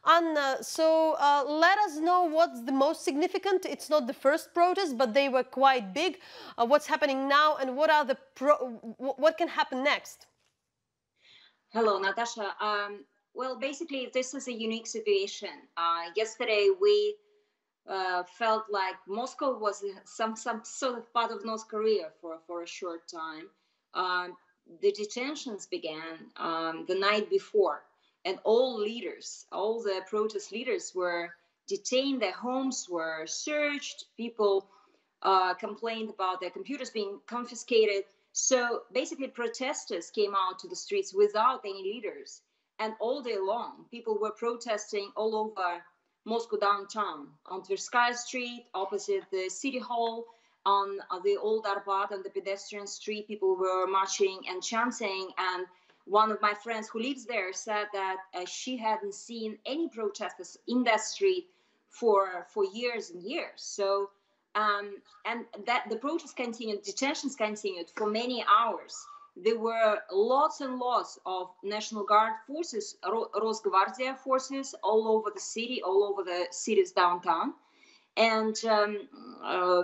Anna, so let us know what's the most significant. It's not the first protest, but they were quite big. What's happening now, and what are the what can happen next? Hello, Natasha. Well, basically, this is a unique situation. Yesterday, we felt like Moscow was some sort of part of North Korea for a short time. The detentions began the night before, and all leaders, all the protest leaders were detained. Their homes were searched. People complained about their computers being confiscated. So basically, protesters came out to the streets without any leaders. And all day long, people were protesting all over Moscow downtown, on Tverskaya Street, opposite the city hall, on the old Arbat, on the pedestrian street. People were marching and chanting. And one of my friends who lives there said that she hadn't seen any protesters in that street for years and years. So, and that the protests continued, detentions continued for many hours. There were lots and lots of National Guard forces, Rosgvardia forces all over the city, all over the city's downtown. And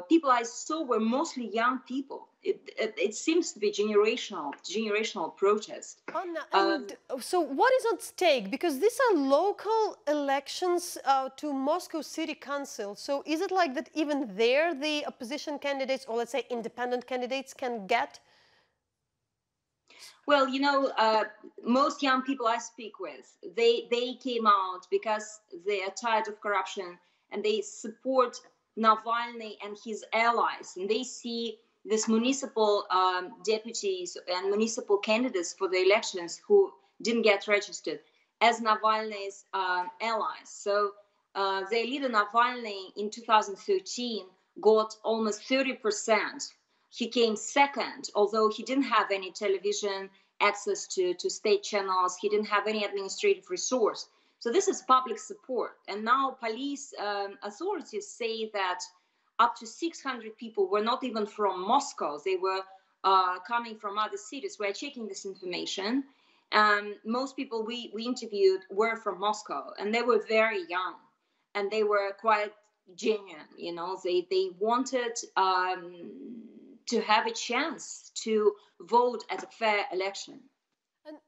people I saw were mostly young people. It seems to be generational protest. Anna, and so what is at stake? Because these are local elections to Moscow City Council. So is it like that even there the opposition candidates, or let's say independent candidates, can get? Well, you know, most young people I speak with, they came out because they are tired of corruption and they support Navalny and his allies. And they see these municipal deputies and municipal candidates for the elections who didn't get registered as Navalny's allies. So their leader Navalny in 2013 got almost 30%. He came second, although he didn't have any television access to state channels. He didn't have any administrative resource. So this is public support. And now police authorities say that up to 600 people were not even from Moscow. They were coming from other cities. We're checking this information. Most people we interviewed were from Moscow, and they were very young, and they were quite genuine. You know, they wanted to have a chance to vote at a fair election. And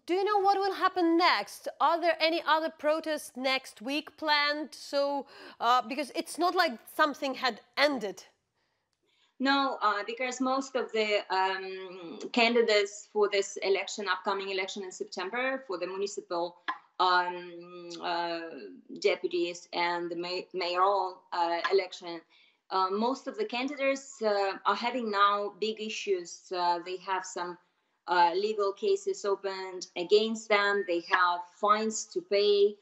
do you know what will happen next? Are there any other protests next week planned? So, because it's not like something had ended. No, because most of the candidates for this election, upcoming election in September, for the municipal deputies and the mayoral election, most of the candidates are having now big issues. They have some legal cases opened against them. They have fines to pay.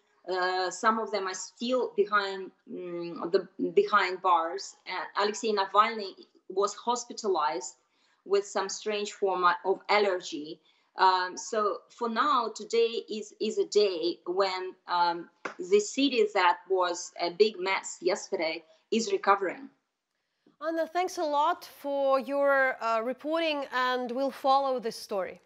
Some of them are still behind bars. Alexey Navalny was hospitalized with some strange form of allergy. So for now, today is a day when the city that was a big mess yesterday is recovering. Anna, thanks a lot for your reporting, and we'll follow this story.